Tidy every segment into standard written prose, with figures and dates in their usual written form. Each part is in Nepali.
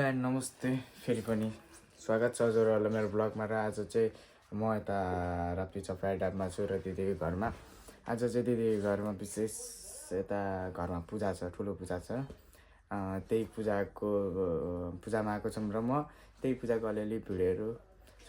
एन्ड नमस्ते फेरि पनि स्वागत छ हजुरहरूलाई मेरो ब्लगमा। र आज चाहिँ म यता राप्ती चौपाडामा छु र दिदीको घरमा। आज चाहिँ दिदीको घरमा विशेष यता घरमा पूजा छ, ठुलो पूजा छ। त्यही पूजामा आएको छौँ र म त्यही पूजाको अलिअलि भिडियोहरू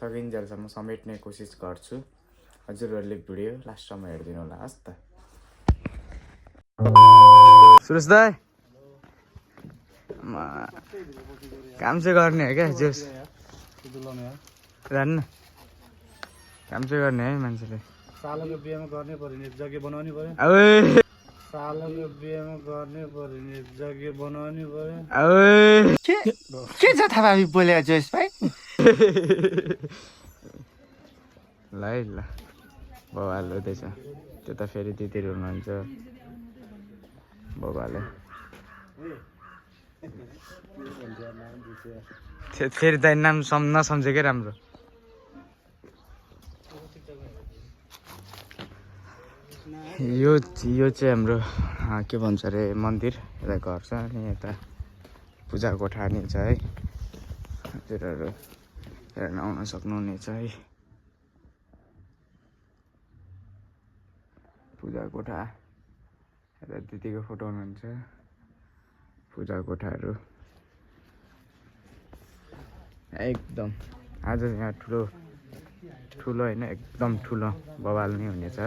सकिन्जेलसम्म समेट्ने कोसिस गर्छु। हजुरहरूले भिडियो लास्टसम्म हेरिदिनु होला हस् त। सुरेश दाई काम चाहिँ गर्ने हो क्या, जोस जान्न काम चाहिँ गर्ने है मान्छेले। सालको बिहेमा गर्ने पर्यो नि जग्गा बनाउनु पर्यो। सालको बिहेमा गर्ने पर्यो नि जग्गा बनाउनु पर्यो। के छ थाहा पाबी बोलेको जोस भाइ? ल है ल बाबाले हुँदैछ त्यता, फेरि दिदीहरू हुनुहुन्छ बाबाले। फेरि दाइ नाम नसम्झेकै राम्रो। यो चाहिँ हाम्रो के भन्छ अरे मन्दिर, यता घर छ अनि यता पूजा कोठा नि छ है। हजुरहरू हेर्न आउन सक्नुहुनेछ है। पूजा कोठा यता दिदीको फोटो हुनुहुन्छ। पूजा कोठाहरू एकदम आज यहाँ ठुलो होइन, एकदम ठुलो बवाल नै हुनेछ।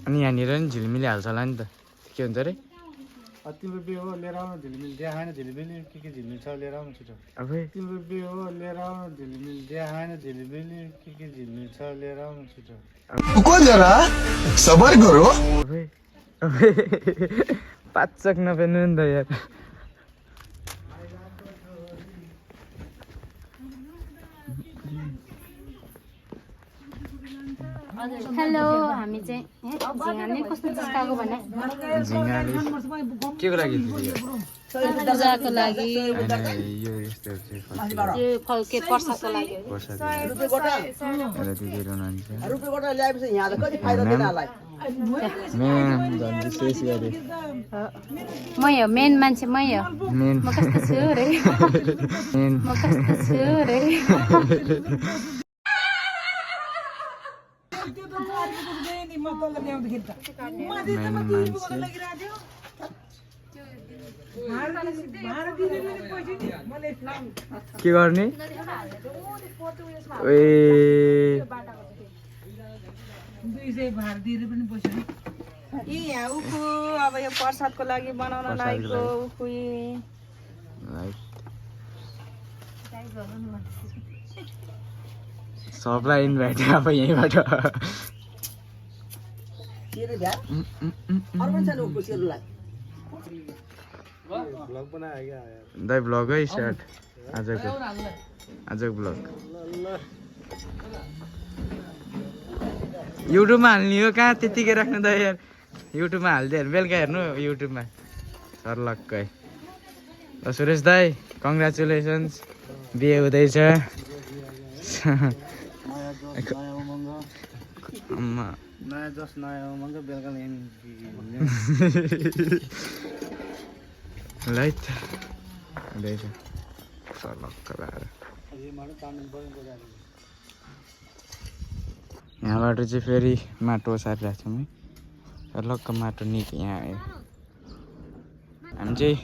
अनि यहाँनिर नि झिलिमिली हाल्छ होला नि त, के हुन्छ अरे? तिम्रो बिहे हो लिएर आउनु झिलिमिली, त्यहाँ खाएन झिलिमिली, के झिलिमिली छ लिएर आउनु छिटो। अब तिम्रो बिहे हो लिएर आउनु झिलिमिली, त्यहाँ खाएन झिलिमिली, के झिलिमिली छ लिएर आउनु छिटो। जरा सबर करो। पाचक नपेर्नु नि त यार। हेलो, हामी चाहिँ झिँगाले कस्तो चिस्काएको भने झिँगाले के को लागि पूजाको लागि, यो यस्तो यो फल के प्रसादको लागि। दिदीहरू हुनुहुन्छ। मै हो मेन मान्छे, मै हो। मेन म कस्तो छु रे, म कस्तो छु रे। के गर्ने? यहाँ उखु अब यो प्रसादको लागि बनाउन लागेको उखु सबलाई इन्भाइट अब यहीँबाट। दाइ ब्लगै स्टार्ट आजको ब्लग युट्युबमा हाल्ने हो। कहाँ त्यतिकै राख्नु त यार, युट्युबमा हालिदियो भने बेलुका हेर्नु युट्युबमा सर्लक्कै। सुरेश दाई कङ्ग्रेचुलेसन्स, बिहे हुँदैछ। नयाँ जस नयाँ उमङ्ग बेलुका लाइट हुँदैछ सर्लक्क भएर। यहाँबाट चाहिँ फेरि माटो ओसारिरहेको छौँ है। सर्लक्क माटो निक यहाँ आयो। हामी चाहिँ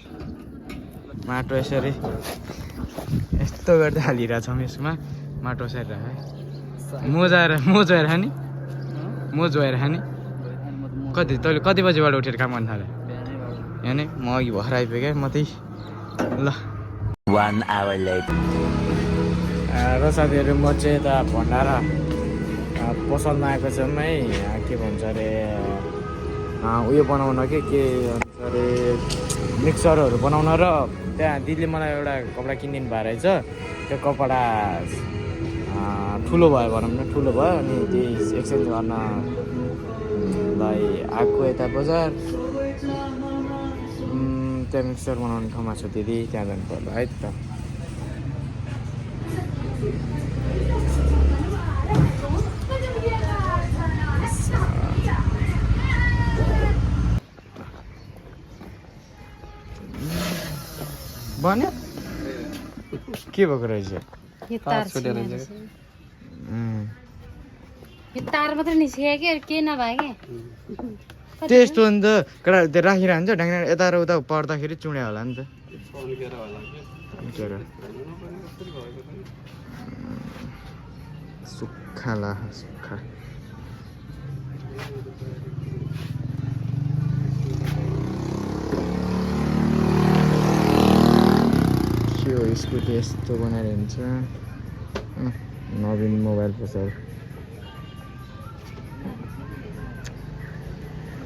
माटो यसरी यस्तो गर्दै हालिरहेछौँ यसमा माटो ओसारिरहेको है। मोजोएर खाने मोजोएर खाने। तैँले कति बजीबाट उठेर काम गर्न थाल्यो? यहाँ नै म अघि भएर आइपुगेँ म त्यही। ल 1 hour later र साथीहरू म चाहिँ यता भण्डारा पसलमा आएको छौँ है। के भन्छ अरे उयो बनाउन के भन्छ अरे मिक्सरहरू बनाउन। र त्यहाँ दिदीले मलाई एउटा कपडा किनिदिनु भएको रहेछ। त्यो कपडा ठुलो भयो भनौँ न, ठुलो भयो अनि त्यही एक्सचेन्ज गर्नलाई आएको यता बजार। त्यहाँ मिक्सर बनाउने ठाउँमा छ दिदी, त्यहाँ जानु पर्ला है त। बन्यो के भएको रहेछ यो तार यो तार मात्रै निस्कियो कि के नभए कि त्यस्तो हो नि त कडा त्यो राखिरहन्छ ढाङ्ना यता र उता पर्दाखेरि चुड्या होला नि त सुक्खा ला सुक्खा के हो स्कुटी यस्तो बनाएर हुन्छ नवीन मोबाइल पसल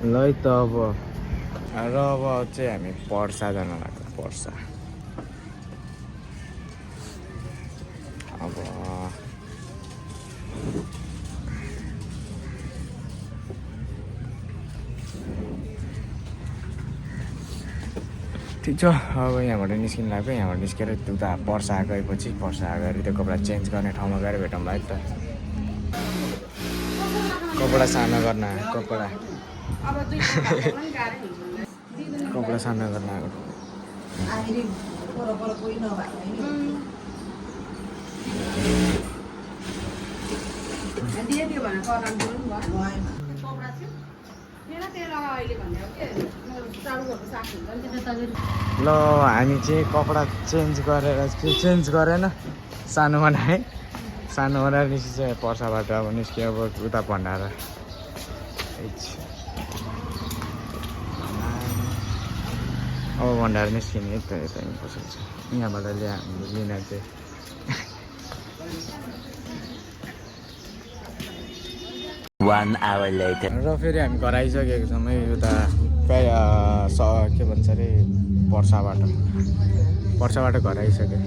ल है त अब चाहिँ हामी पर्सा जान लाग्छ पर्सा अब ठिक छ अब यहाँबाट निस्किनु लाग्यो यहाँबाट निस्केर उता पर्सा गएपछि पर्सा गएर त्यो कपडा चेन्ज गर्ने ठाउँमा गएर भेटौँला है त कपडा सानो गर्न कपडा सानो गर्न ल हामी चाहिँ कपडा चेन्ज गरेन सानो बनाएँ सानो बनाएर निस्किन्छ पर्साबाट अब निस्क्यो अब उता भण्डारा अब भण्डारा निस्किने यता यता पसेको छ यहाँबाट लिन चाहिँ र फेरि हामी घर आइसकेको छौँ है उता के भन्छ अरे पर्साबाट घर आइसक्यो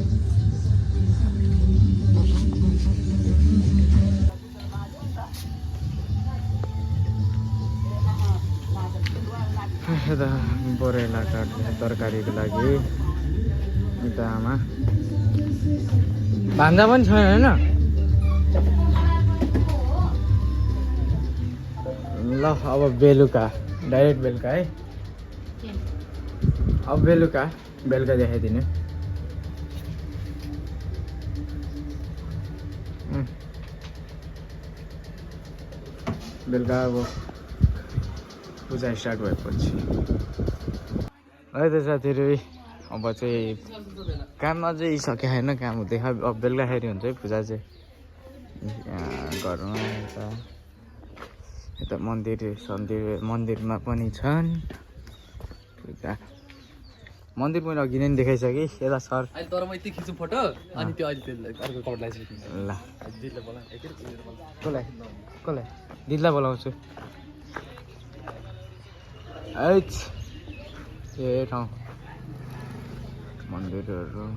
यता बोरेला काट्ने तरकारीको लागि यता आमा भान्जा पनि छैन होइन ल अब बेलुका डाइरेक्ट बेलुका है अब बेलुका देखाइदिनु बेलुका अब पूजा स्टार्ट भएपछि है त साथीहरू अब चाहिँ काम अझै सके छैन काम हुँदै अब बेलुकाखेरि हुन्छ है पूजा चाहिँ घरमा यता मन्दिरमा पनि छन् मन्दिर पनि अघि नै देखाइसकेँ यता सर तर म यति खिच्छु फोटो अनि त्यो अहिले अर्को कपडा ल कसलाई दिदीलाई बोलाउँछु ए ठाउँ मन्दिरहरू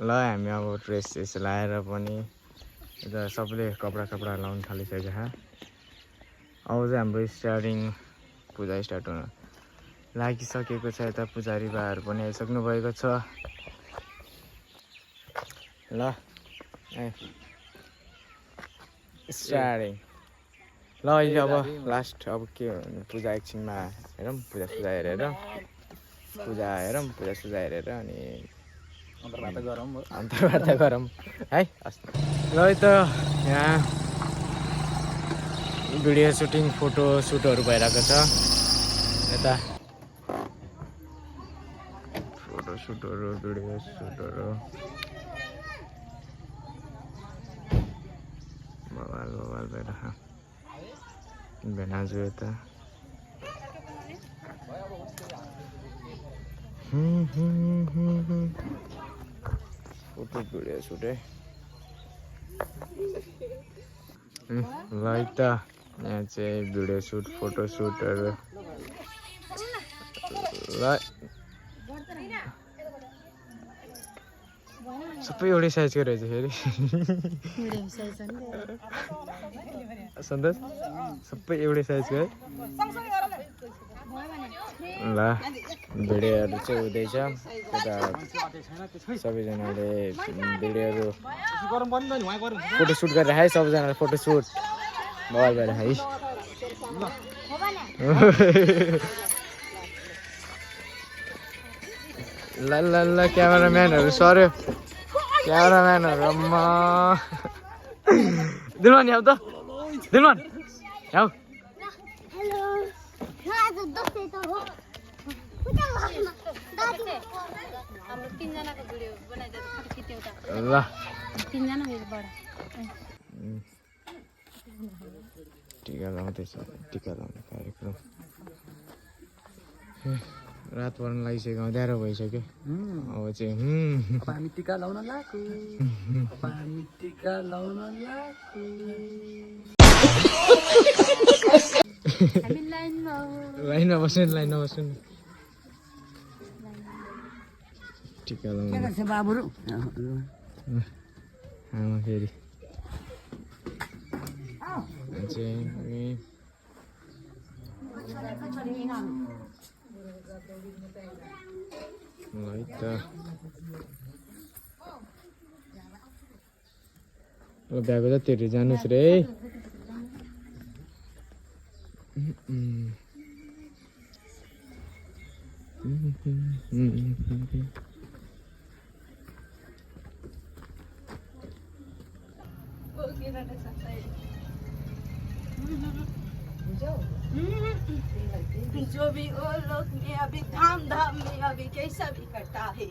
ल हामी अब ड्रेस लाएर पनि यता सबले कपडा लाउनु थालिसकेको छ अब चाहिँ हाम्रो स्टार्टिङ पूजा स्टार्ट हुन लागिसकेको छ यता पुजारी बाहरू पनि आइसक्नु भएको छ ल स्टार्टिङ ल अहिले अब लास्ट अब के पूजा एकछिनमा हेरौँ पूजा हेरेर अनि अन्तर्वार्ता गरौँ है ल त यहाँ भिडियो सुटिङ फोटो सुटहरू भइरहेको छ यता फोटो सुटहरू भिडियो सुटहरू बवाल भइरहेको भेनाजु यता फोटो भिडियो सुटे ल त यहाँ चाहिँ भिडियो सुट फोटो सुटहरू ल सबै एउटै साइजको रहेछ फेरि सन्तोष सबै एउटै साइजको है ल भिडियोहरू चाहिँ हुँदैछ यता सबैजनाले भिडियोहरू फोटोसुट गरेर है सबैजनाले फोटोसुट मोबाइल गरेर है ल ल ल क्यामेराम्यानहरू सर्यो क्यामेराम्यानहरू अम्मा दिलमान आऊ त दिलमान आऊ हाम्रो तिनजनाको भिडियो बनाइदिएर फोटो खिच्यो त ल तिनजना बाट टिका लाउँदैछ टिका लाउने कार्यक्रम रात पर्न लागिसक्यो अँध्यारो भइसक्यो अब चाहिँ अब हामी टिका लाउन लाग्यो अब हामी टिका लाउन लाग्यो हामी लाइनमा लाइनमा बस्नु लाइनमा बस्नु टिका लाउनु आमा फेरि चाहिँ है त बिहाको जतिहरू जानुहोस् रे जो भी वो लोग में अभी धाम धाम में अभी कैसा भी करता है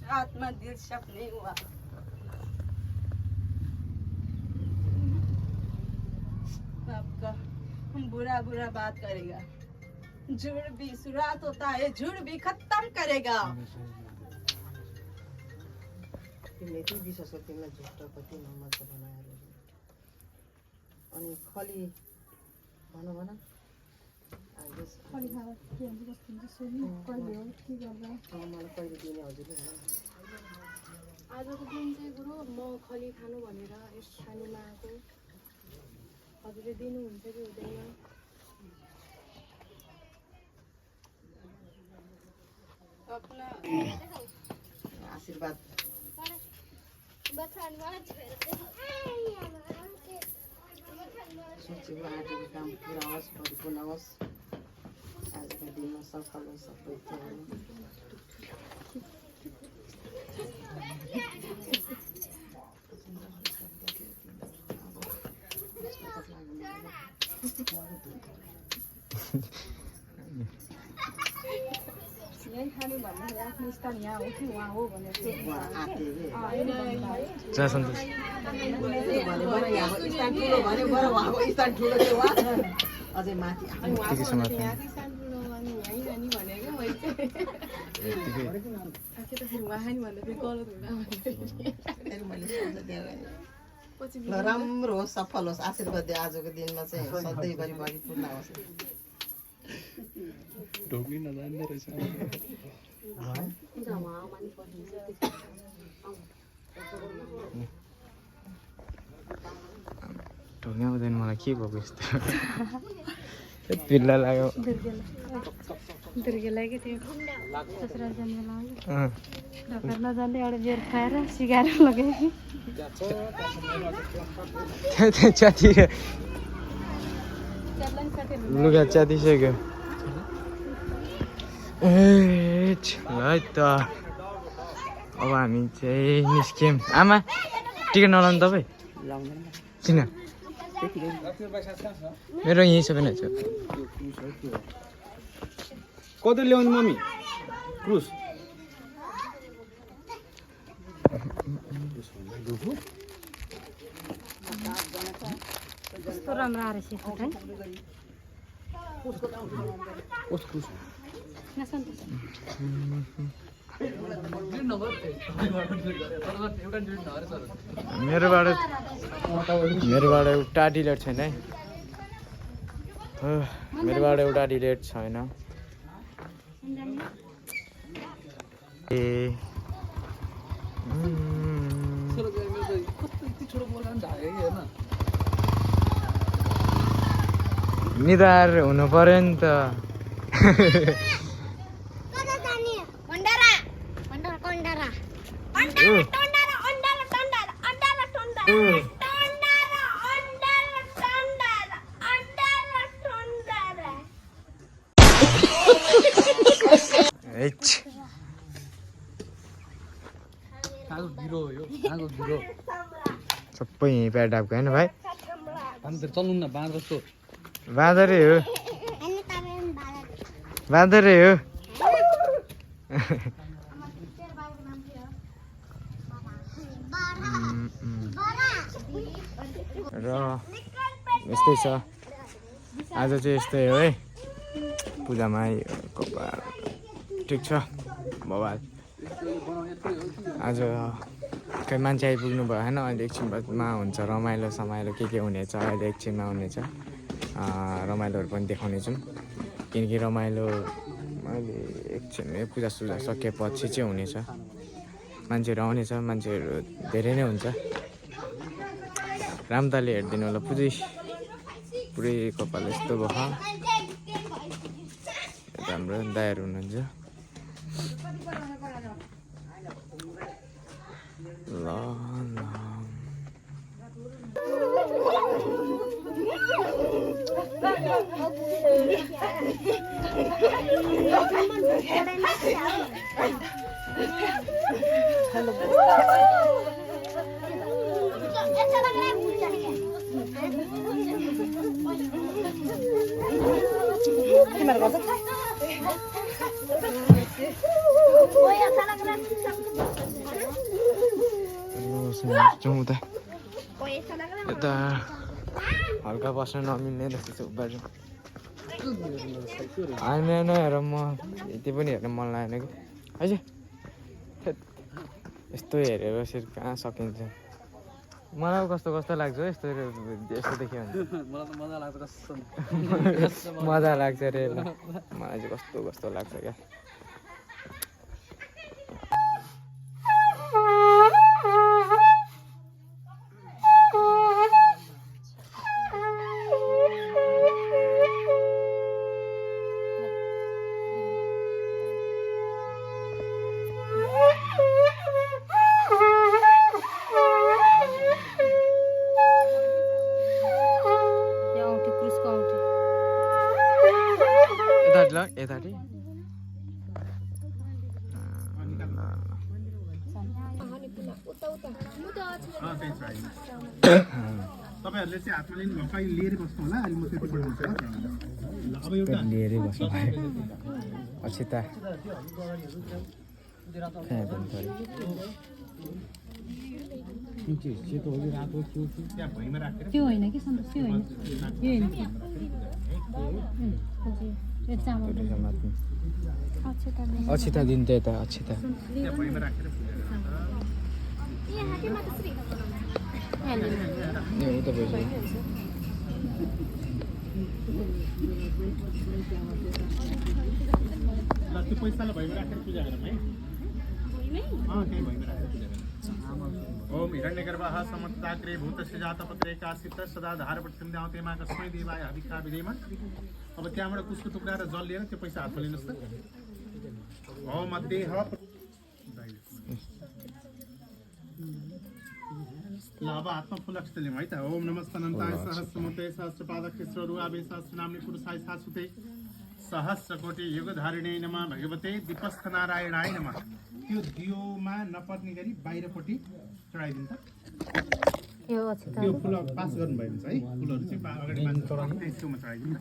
रात में दिल शक नहीं हुआ आपका बुरा बुरा बात करेगा झूठ भी शुरुआत होता है झूठ भी खत्म करेगा तिमीले विश्वास तिमीलाई झुट्टा कति नम्बर बनाएर अनि खली भन भन मलाई कहिले दिने हजुरले भन आजको दिन चाहिँ गुरु म खली खानु भनेर यस खानुमा आएको हजुरले दिनुहुन्छ कि हुँदैन अपना आशीर्वाद सोचेको आँटेको काम पुरा होस् परिपूर्ण होस् आजको दिनमा सफल होस् सबै यही खाने भन्दाखेरि आफ्नो स्थान यहाँ हो कि उहाँ हो भनेर जा सन्तोष अझै माथि यतिकै समाप्त राम्रो होस् सफल होस् आशीर्वाद दियो आजको दिनमा चाहिँ सधैँभरि परिपूर्ण होस् ढोक्नै नजान्दो रहेछ ढोक्ने आउँदैन मलाई के भएको यस्तो पिल्ला लाग्यो दुर्गेलाई के थियो ससुरा जन्मेला ढोका नजान्दै एउटा बेर खाएर सिगाएर लगाएँ च्याति लुगा च्यातिसक्यो है त अब हामी चाहिँ निस्क्यौँ आमा टिकट नलाउनु तपाईँ किन मेरो यहीँ सबै नै छ कति ल्याउने मम्मी क्रुस कस्तो राम्रो आएर फोटो है मेरोबाट एउटा डिलेट छैन है मेरोबाट एउटा डिलेट छैन ए निधार हुनु पर्यो नि त कहाँको गिरो हो यो कहाँको गिरो सबै यहीँ प्याडापको होइन भाइ अन्त चल्नु न बाँध जस्तो बाँदरै हो बाँदरै हो र यस्तै छ आज चाहिँ यस्तै हो है पूजामा कपाल ठिक छ बवाल आज खै मान्छे आइपुग्नु भयो होइन अहिले एकछिन बादमा हुन्छ रमाइलो समाइलो के हुनेछ अहिले एकछिनमा हुनेछ रमाइलोहरू पनि देखाउनेछौँ किनकि रमाइलो अहिले एकछिन पूजासुजा सकेपछि चाहिँ हुनेछ मान्छेहरू आउनेछ मान्छेहरू धेरै नै हुन्छ रामदाले हेरिदिनु होला पुरै कपाल यस्तो भयो हाम्रो दायाहरू हुनुहुन्छ ल जाउँ त यता हल्का बस्न नमिल्ने जस्तो छ बाजु होइन हेर म यति पनि हेर्न मन लागेन कि है यस्तो हेरेर यसरी कहाँ सकिन्छ मलाई कस्तो लाग्छ यस्तो देख्यो भने मजा लाग्छ अरे ल मलाई चाहिँ कस्तो लाग्छ क्या यताटी तपाईहरुले चाहिँ हातमा लिनु भयो कहिले लिएर बस्नु होला अलि म त्यति पढाउँछु अब एउटा लिएरै बस्नु भयो अक्षता त्यो होइन कि सन्तोष त्यो होइन यो होइन अक्षता दिन त यता अक्षता उता त्यो पैसालाई भइमा राखेर पूजा गरौँ है त्यही भइमा राखेर पूजा गरौँ ओम हिरण्यगर्भः समन्ताग्रे भूतस्य जातपत्रे कासित सदा धारपट्टिम द्याउते मा कस्मै देवाय हविका विधेमा अब त्यहाँबाट कुसको टुक्रा र जल लिएर त्यो पैसा हातमा लिनुहोस् त ओम अद्देह ल अब हातमा फुलक्षते लिउँ है त ओम नमस्तनन्ताय सहस्रमुते सहस्रपादके स्वरूपाभे सहस्रनाम्ने पुरुषाय शाश्वते सहस्रकोटि युगधारिणे नमः भगवते दीपस्थ नारायणाय नमः त्यो दियोमा नपर्ने गरी बाहिरपट्टि चढाइदिन्छ त्यो फुल पास गर्नुभयो भने चाहिँ है फुलहरू चाहिँ अगाडि मान्छे चढाउनु त्यसमा चढाइदिनु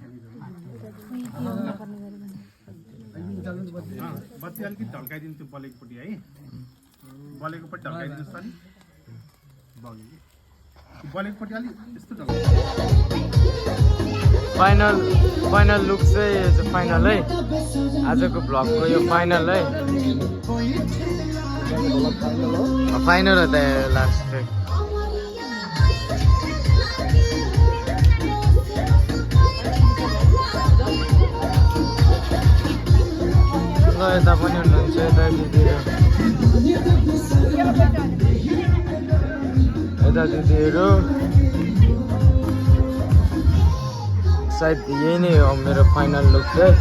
बत्ती अलिकति ढल्काइदिनु त्यो बलेकोपट्टि है बलेकोपट्टि ढल्काइदिनुहोस् अनि बलेकोपट्टि अलिक यस्तो फाइनल लुक चाहिँ फाइनल है आजको भ्लगको यो फाइनल है फाइनल हो त लास्ट चाहिँ यता पनि हुनुहुन्छ यता दिदीहरू सायद यही नै हो मेरो फाइनल लुक चाहिँ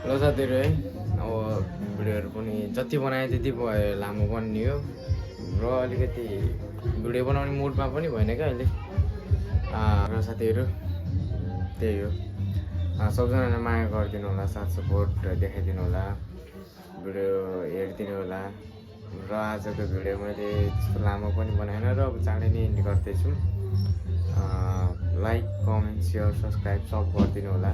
ल साथीहरू है अब भिडियोहरू पनि जति बनायो त्यति भयो लामो बनियो र अलिकति भिडियो बनाउने मुडमा पनि भएन क्या अहिले र साथीहरू त्यही हो सबजनाले माया गरिदिनु होला साथ सपोर्ट देखाइदिनु होला भिडियो हेरिदिनु होला र आजको भिडियो मैले त्यस्तो लामो पनि बनाएन र अब चाँडै नै एन्ड गर्दैछु लाइक कमेन्ट सेयर सब्सक्राइब सब गरिदिनु होला